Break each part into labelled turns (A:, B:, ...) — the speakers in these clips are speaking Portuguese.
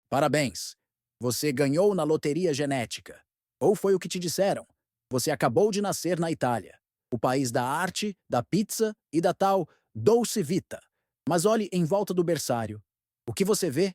A: Parabéns! Você ganhou na loteria genética. Ou foi o que te disseram. Você acabou de nascer na Itália, o país da arte, da pizza e da tal Dolce Vita. Mas olhe em volta do berçário. O que você vê?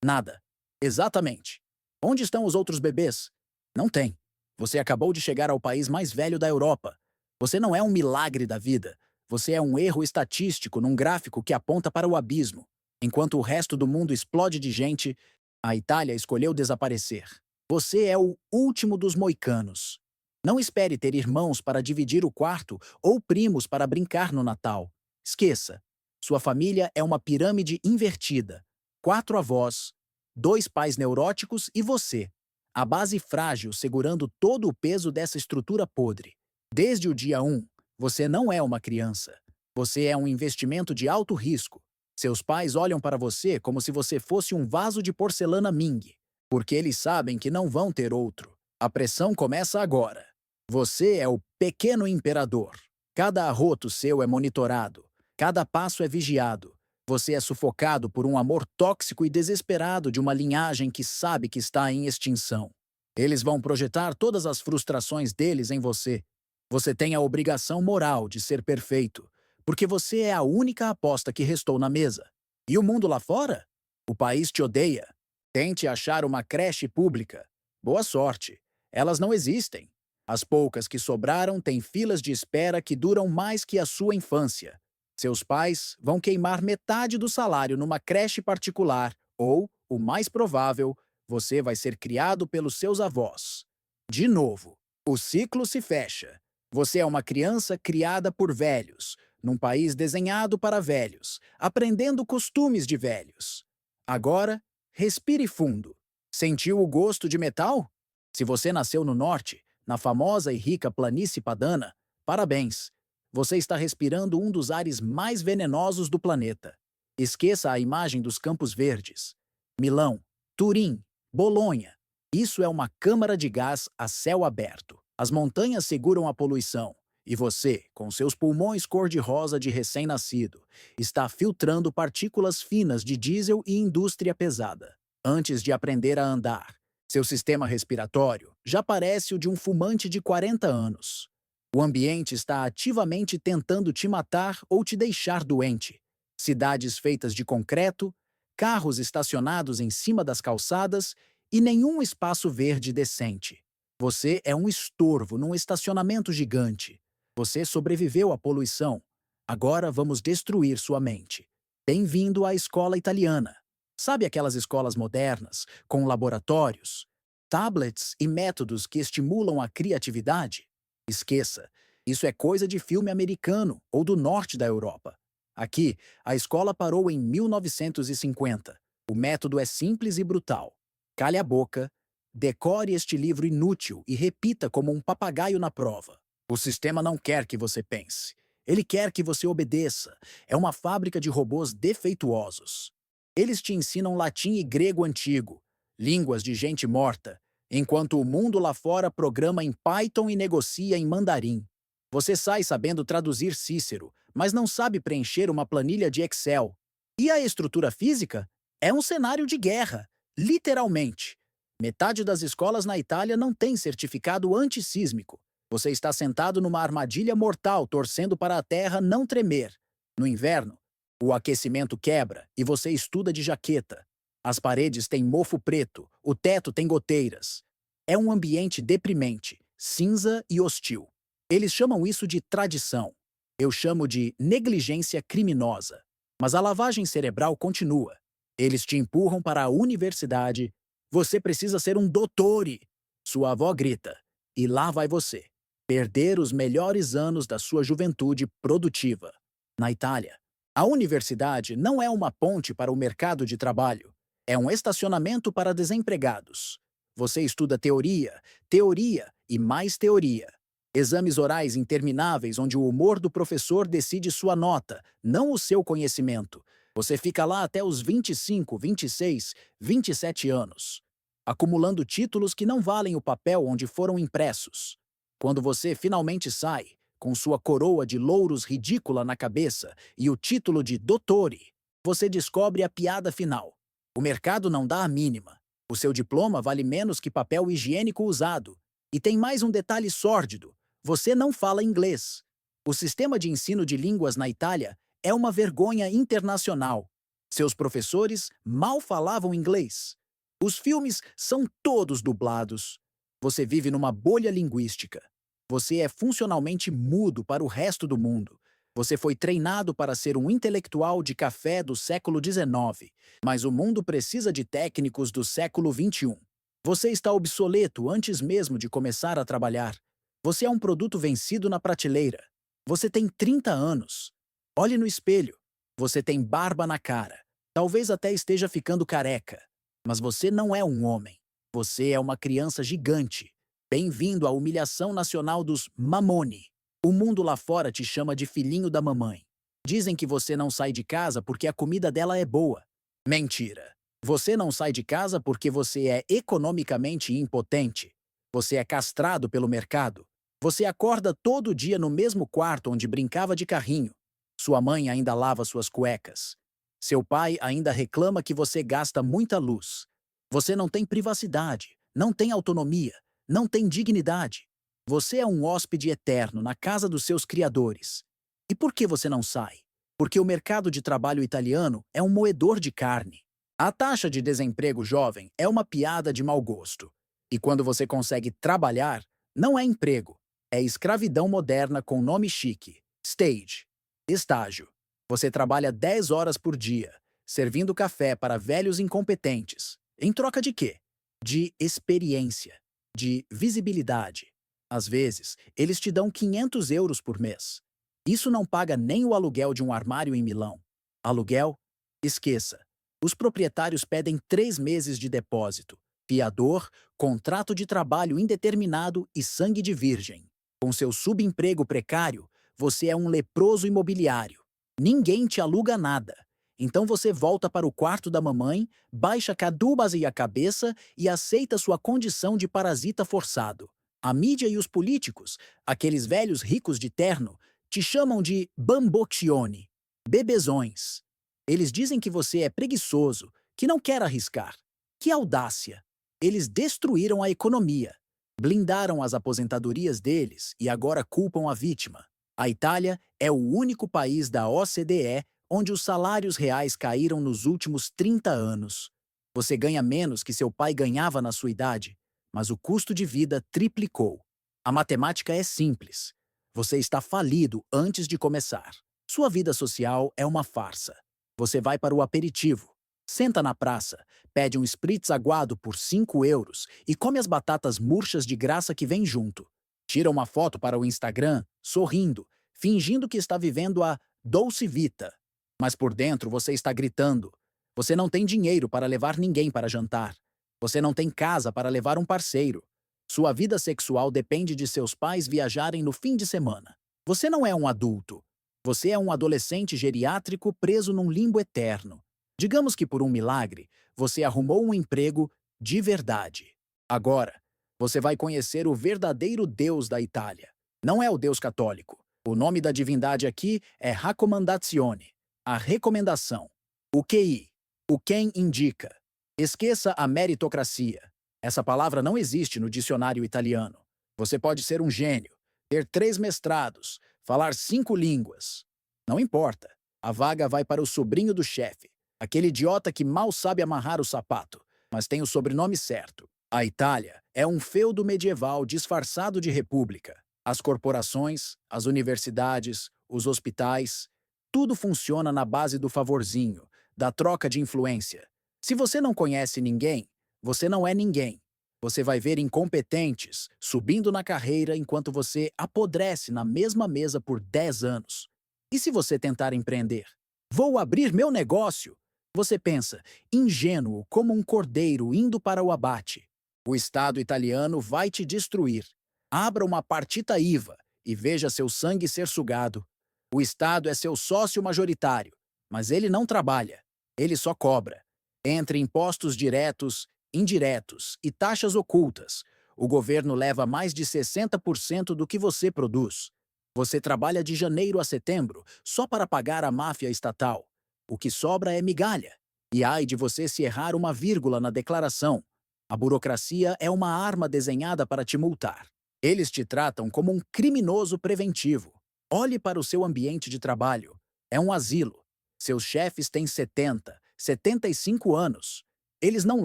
A: Nada. Exatamente. Onde estão os outros bebês? Não tem. Você acabou de chegar ao país mais velho da Europa. Você não é um milagre da vida. Você é um erro estatístico num gráfico que aponta para o abismo. Enquanto o resto do mundo explode de gente, a Itália escolheu desaparecer. Você é o último dos moicanos. Não espere ter irmãos para dividir o quarto ou primos para brincar no Natal. Esqueça. Sua família é uma pirâmide invertida. 4 avós, 2 pais neuróticos e você. A base frágil segurando todo o peso dessa estrutura podre. Desde o dia 1, você não é uma criança. Você é um investimento de alto risco. Seus pais olham para você como se você fosse um vaso de porcelana Ming, porque eles sabem que não vão ter outro. A pressão começa agora. Você é o pequeno imperador. Cada arroto seu é monitorado. Cada passo é vigiado. Você é sufocado por um amor tóxico e desesperado de uma linhagem que sabe que está em extinção. Eles vão projetar todas as frustrações deles em você. Você tem a obrigação moral de ser perfeito, porque você é a única aposta que restou na mesa. E o mundo lá fora? O país te odeia. Tente achar uma creche pública. Boa sorte. Elas não existem. As poucas que sobraram têm filas de espera que duram mais que a sua infância. Seus pais vão queimar metade do salário numa creche particular ou, o mais provável, você vai ser criado pelos seus avós. De novo, o ciclo se fecha. Você é uma criança criada por velhos, num país desenhado para velhos, aprendendo costumes de velhos. Agora, respire fundo. Sentiu o gosto de metal? Se você nasceu no norte, na famosa e rica planície padana, parabéns! Você está respirando um dos ares mais venenosos do planeta. Esqueça a imagem dos Campos Verdes. Milão, Turim, Bolonha. Isso é uma câmara de gás a céu aberto. As montanhas seguram a poluição. E você, com seus pulmões cor-de-rosa de recém-nascido, está filtrando partículas finas de diesel e indústria pesada. Antes de aprender a andar, seu sistema respiratório já parece o de um fumante de 40 anos. O ambiente está ativamente tentando te matar ou te deixar doente. Cidades feitas de concreto, carros estacionados em cima das calçadas e nenhum espaço verde decente. Você é um estorvo num estacionamento gigante. Você sobreviveu à poluição. Agora vamos destruir sua mente. Bem-vindo à escola italiana. Sabe aquelas escolas modernas, com laboratórios, tablets e métodos que estimulam a criatividade? Esqueça, isso é coisa de filme americano ou do norte da Europa. Aqui, a escola parou em 1950. O método é simples e brutal. Cale a boca, decore este livro inútil e repita como um papagaio na prova. O sistema não quer que você pense. Ele quer que você obedeça. É uma fábrica de robôs defeituosos. Eles te ensinam latim e grego antigo, línguas de gente morta, enquanto o mundo lá fora programa em Python e negocia em mandarim. Você sai sabendo traduzir Cícero, mas não sabe preencher uma planilha de Excel. E a estrutura física? É um cenário de guerra, literalmente. Metade das escolas na Itália não tem certificado antissísmico. Você está sentado numa armadilha mortal torcendo para a terra não tremer. No inverno, o aquecimento quebra e você estuda de jaqueta. As paredes têm mofo preto, o teto tem goteiras. É um ambiente deprimente, cinza e hostil. Eles chamam isso de tradição. Eu chamo de negligência criminosa. Mas a lavagem cerebral continua. Eles te empurram para a universidade. Você precisa ser um dottore. Sua avó grita. E lá vai você. Perder os melhores anos da sua juventude produtiva. Na Itália, a universidade não é uma ponte para o mercado de trabalho. É um estacionamento para desempregados. Você estuda teoria, teoria e mais teoria. Exames orais intermináveis onde o humor do professor decide sua nota, não o seu conhecimento. Você fica lá até os 25, 26, 27 anos, acumulando títulos que não valem o papel onde foram impressos. Quando você finalmente sai, com sua coroa de louros ridícula na cabeça e o título de dottore, você descobre a piada final. O mercado não dá a mínima. O seu diploma vale menos que papel higiênico usado. E tem mais um detalhe sórdido: você não fala inglês. O sistema de ensino de línguas na Itália é uma vergonha internacional. Seus professores mal falavam inglês. Os filmes são todos dublados. Você vive numa bolha linguística. Você é funcionalmente mudo para o resto do mundo. Você foi treinado para ser um intelectual de café do século XIX, mas o mundo precisa de técnicos do século XXI. Você está obsoleto antes mesmo de começar a trabalhar. Você é um produto vencido na prateleira. Você tem 30 anos. Olhe no espelho. Você tem barba na cara. Talvez até esteja ficando careca. Mas você não é um homem. Você é uma criança gigante. Bem-vindo à humilhação nacional dos Mamoni. O mundo lá fora te chama de filhinho da mamãe. Dizem que você não sai de casa porque a comida dela é boa. Mentira. Você não sai de casa porque você é economicamente impotente. Você é castrado pelo mercado. Você acorda todo dia no mesmo quarto onde brincava de carrinho. Sua mãe ainda lava suas cuecas. Seu pai ainda reclama que você gasta muita luz. Você não tem privacidade, não tem autonomia, não tem dignidade. Você é um hóspede eterno na casa dos seus criadores. E por que você não sai? Porque o mercado de trabalho italiano é um moedor de carne. A taxa de desemprego jovem é uma piada de mau gosto. E quando você consegue trabalhar, não é emprego, é escravidão moderna com nome chique. Stage. Estágio. Você trabalha 10 horas por dia, servindo café para velhos incompetentes. Em troca de quê? De experiência, de visibilidade. Às vezes, eles te dão 500 euros por mês. Isso não paga nem o aluguel de um armário em Milão. Aluguel? Esqueça. Os proprietários pedem 3 meses de depósito, fiador, contrato de trabalho indeterminado e sangue de virgem. Com seu subemprego precário, você é um leproso imobiliário. Ninguém te aluga nada. Então você volta para o quarto da mamãe, baixa cadubas e a cabeça e aceita sua condição de parasita forçado. A mídia e os políticos, aqueles velhos ricos de terno, te chamam de bamboccioni, bebezões. Eles dizem que você é preguiçoso, que não quer arriscar. Que audácia! Eles destruíram a economia, blindaram as aposentadorias deles e agora culpam a vítima. A Itália é o único país da OCDE onde os salários reais caíram nos últimos 30 anos. Você ganha menos que seu pai ganhava na sua idade, mas o custo de vida triplicou. A matemática é simples. Você está falido antes de começar. Sua vida social é uma farsa. Você vai para o aperitivo, senta na praça, pede um spritz aguado por 5 euros e come as batatas murchas de graça que vem junto. Tira uma foto para o Instagram, sorrindo, fingindo que está vivendo a Dolce Vita. Mas por dentro você está gritando. Você não tem dinheiro para levar ninguém para jantar. Você não tem casa para levar um parceiro. Sua vida sexual depende de seus pais viajarem no fim de semana. Você não é um adulto. Você é um adolescente geriátrico preso num limbo eterno. Digamos que por um milagre, você arrumou um emprego de verdade. Agora, você vai conhecer o verdadeiro Deus da Itália. Não é o Deus católico. O nome da divindade aqui é Raccomandazione, a recomendação. O QI, o quem indica. Esqueça a meritocracia. Essa palavra não existe no dicionário italiano. Você pode ser um gênio, ter 3 mestrados, falar 5 línguas. Não importa. A vaga vai para o sobrinho do chefe, aquele idiota que mal sabe amarrar o sapato, mas tem o sobrenome certo. A Itália é um feudo medieval disfarçado de república. As corporações, as universidades, os hospitais, tudo funciona na base do favorzinho, da troca de influência. Se você não conhece ninguém, você não é ninguém. Você vai ver incompetentes subindo na carreira enquanto você apodrece na mesma mesa por 10 anos. E se você tentar empreender? Vou abrir meu negócio! Você pensa, ingênuo como um cordeiro indo para o abate. O Estado italiano vai te destruir. Abra uma partita IVA e veja seu sangue ser sugado. O Estado é seu sócio majoritário, mas ele não trabalha, ele só cobra. Entre impostos diretos, indiretos e taxas ocultas, o governo leva mais de 60% do que você produz. Você trabalha de janeiro a setembro só para pagar a máfia estatal. O que sobra é migalha. E ai de você se errar uma vírgula na declaração. A burocracia é uma arma desenhada para te multar. Eles te tratam como um criminoso preventivo. Olhe para o seu ambiente de trabalho. É um asilo. Seus chefes têm 70, 75 anos. Eles não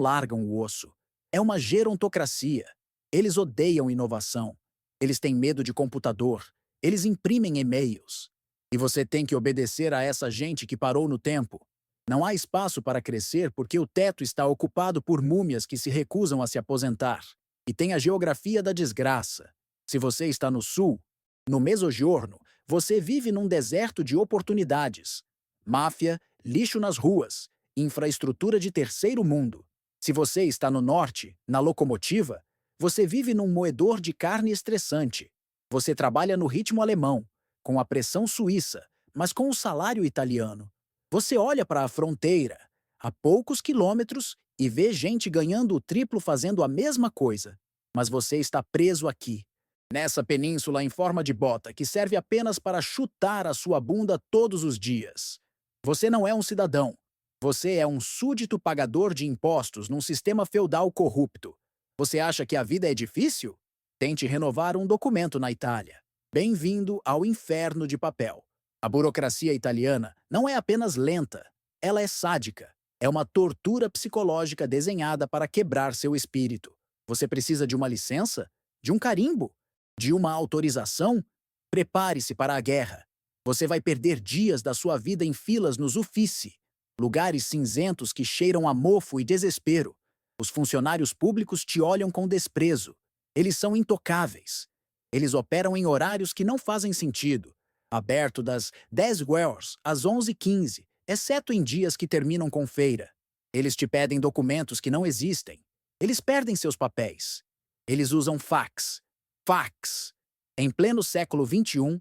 A: largam o osso. É uma gerontocracia. Eles odeiam inovação. Eles têm medo de computador. Eles imprimem e-mails. E você tem que obedecer a essa gente que parou no tempo. Não há espaço para crescer porque o teto está ocupado por múmias que se recusam a se aposentar. E tem a geografia da desgraça. Se você está no sul, no Mesogiorno, você vive num deserto de oportunidades. Máfia, lixo nas ruas, infraestrutura de terceiro mundo. Se você está no norte, na locomotiva, você vive num moedor de carne estressante. Você trabalha no ritmo alemão, com a pressão suíça, mas com o salário italiano. Você olha para a fronteira, a poucos quilômetros, e vê gente ganhando o triplo fazendo a mesma coisa. Mas você está preso aqui, nessa península em forma de bota que serve apenas para chutar a sua bunda todos os dias. Você não é um cidadão. Você é um súdito pagador de impostos num sistema feudal corrupto. Você acha que a vida é difícil? Tente renovar um documento na Itália. Bem-vindo ao inferno de papel. A burocracia italiana não é apenas lenta, ela é sádica. É uma tortura psicológica desenhada para quebrar seu espírito. Você precisa de uma licença? De um carimbo? De uma autorização? Prepare-se para a guerra. Você vai perder dias da sua vida em filas nos Uffizi, lugares cinzentos que cheiram a mofo e desespero. Os funcionários públicos te olham com desprezo. Eles são intocáveis. Eles operam em horários que não fazem sentido, aberto das 10 horas às 11h15, exceto em dias que terminam com feira. Eles te pedem documentos que não existem. Eles perdem seus papéis. Eles usam fax. Fax. Em pleno século XXI,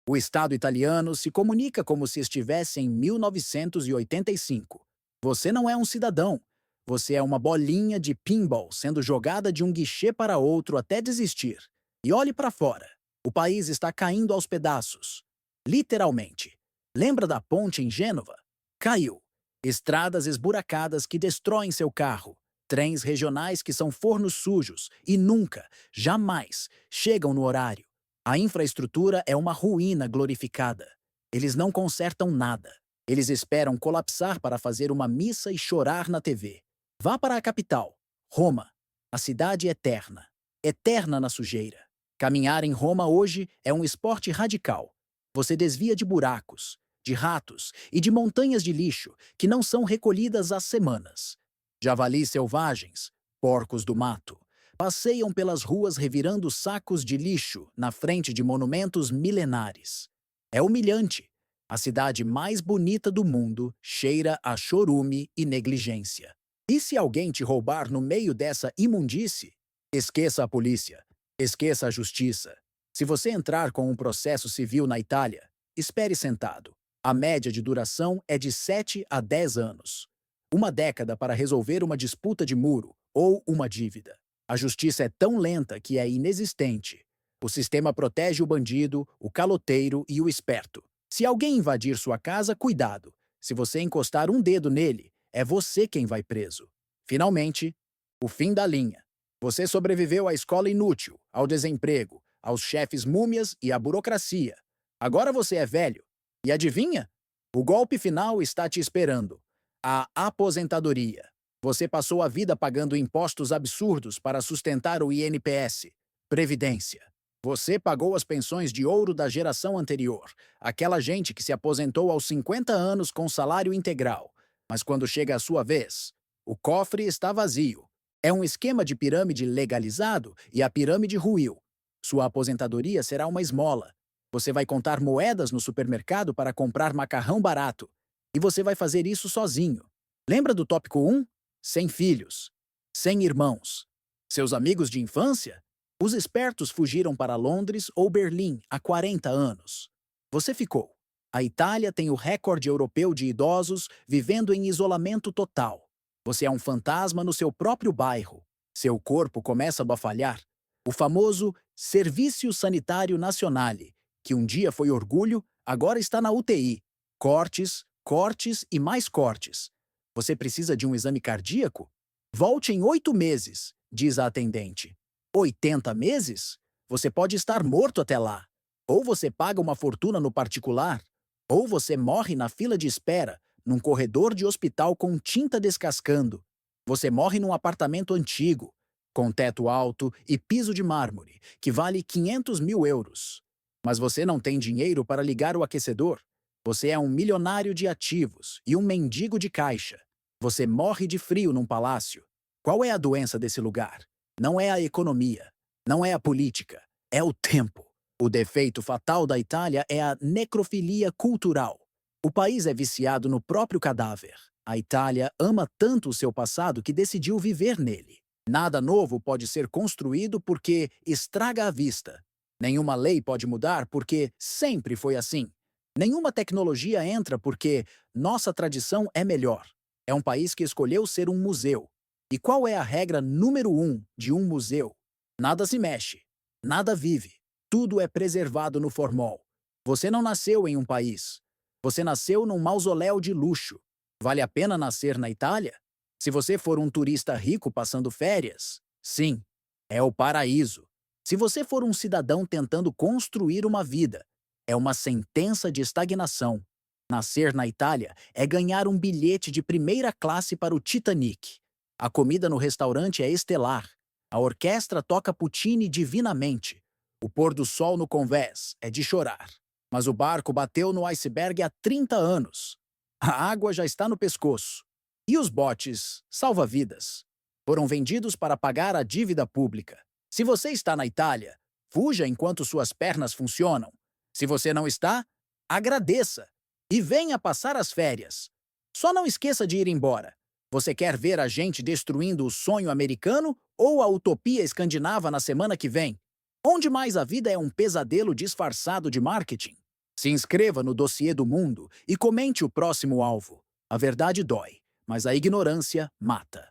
A: o Estado italiano se comunica como se estivesse em 1985. Você não é um cidadão. Você é uma bolinha de pinball sendo jogada de um guichê para outro até desistir. E olhe para fora. O país está caindo aos pedaços. Literalmente. Lembra da ponte em Gênova? Caiu. Estradas esburacadas que destroem seu carro. Trens regionais que são fornos sujos e nunca, jamais, chegam no horário. A infraestrutura é uma ruína glorificada. Eles não consertam nada. Eles esperam colapsar para fazer uma missa e chorar na TV. Vá para a capital, Roma, a cidade eterna. Eterna na sujeira. Caminhar em Roma hoje é um esporte radical. Você desvia de buracos, de ratos e de montanhas de lixo que não são recolhidas há semanas. Javalis selvagens, porcos do mato, passeiam pelas ruas revirando sacos de lixo na frente de monumentos milenares. É humilhante. A cidade mais bonita do mundo cheira a chorume e negligência. E se alguém te roubar no meio dessa imundície? Esqueça a polícia. Esqueça a justiça. Se você entrar com um processo civil na Itália, espere sentado. A média de duração é de 7 a 10 anos. Uma década para resolver uma disputa de muro ou uma dívida. A justiça é tão lenta que é inexistente. O sistema protege o bandido, o caloteiro e o esperto. Se alguém invadir sua casa, cuidado. Se você encostar um dedo nele, é você quem vai preso. Finalmente, o fim da linha. Você sobreviveu à escola inútil, ao desemprego, aos chefes múmias e à burocracia. Agora você é velho. E adivinha? O golpe final está te esperando. A aposentadoria. Você passou a vida pagando impostos absurdos para sustentar o INPS, Previdência. Você pagou as pensões de ouro da geração anterior, aquela gente que se aposentou aos 50 anos com salário integral. Mas quando chega a sua vez, o cofre está vazio. É um esquema de pirâmide legalizado e a pirâmide ruiu. Sua aposentadoria será uma esmola. Você vai contar moedas no supermercado para comprar macarrão barato. E você vai fazer isso sozinho. Lembra do tópico 1? Sem filhos. Sem irmãos. Seus amigos de infância? Os espertos fugiram para Londres ou Berlim há 40 anos. Você ficou. A Itália tem o recorde europeu de idosos vivendo em isolamento total. Você é um fantasma no seu próprio bairro. Seu corpo começa a falhar. O famoso Serviço Sanitário Nazionale, que um dia foi orgulho, agora está na UTI. Cortes, cortes e mais cortes. Você precisa de um exame cardíaco? Volte em 8 meses, diz a atendente. 80 meses? Você pode estar morto até lá. Ou você paga uma fortuna no particular, ou você morre na fila de espera, num corredor de hospital com tinta descascando. Você morre num apartamento antigo, com teto alto e piso de mármore, que vale 500 mil euros. Mas você não tem dinheiro para ligar o aquecedor. Você é um milionário de ativos e um mendigo de caixa. Você morre de frio num palácio. Qual é a doença desse lugar? Não é a economia, não é a política, é o tempo. O defeito fatal da Itália é a necrofilia cultural. O país é viciado no próprio cadáver. A Itália ama tanto o seu passado que decidiu viver nele. Nada novo pode ser construído porque estraga a vista. Nenhuma lei pode mudar porque sempre foi assim. Nenhuma tecnologia entra porque nossa tradição é melhor. É um país que escolheu ser um museu. E qual é a regra número 1 de um museu? Nada se mexe, nada vive, tudo é preservado no formol. Você não nasceu em um país. Você nasceu num mausoléu de luxo. Vale a pena nascer na Itália? Se você for um turista rico passando férias, sim, é o paraíso. Se você for um cidadão tentando construir uma vida, é uma sentença de estagnação. Nascer na Itália é ganhar um bilhete de primeira classe para o Titanic. A comida no restaurante é estelar. A orquestra toca Puccini divinamente. O pôr do sol no convés é de chorar. Mas o barco bateu no iceberg há 30 anos. A água já está no pescoço. E os botes, salva-vidas, foram vendidos para pagar a dívida pública. Se você está na Itália, fuja enquanto suas pernas funcionam. Se você não está, agradeça e venha passar as férias. Só não esqueça de ir embora. Você quer ver a gente destruindo o sonho americano ou a utopia escandinava na semana que vem? Onde mais a vida é um pesadelo disfarçado de marketing? Se inscreva no Dossiê do Mundo e comente o próximo alvo. A verdade dói, mas a ignorância mata.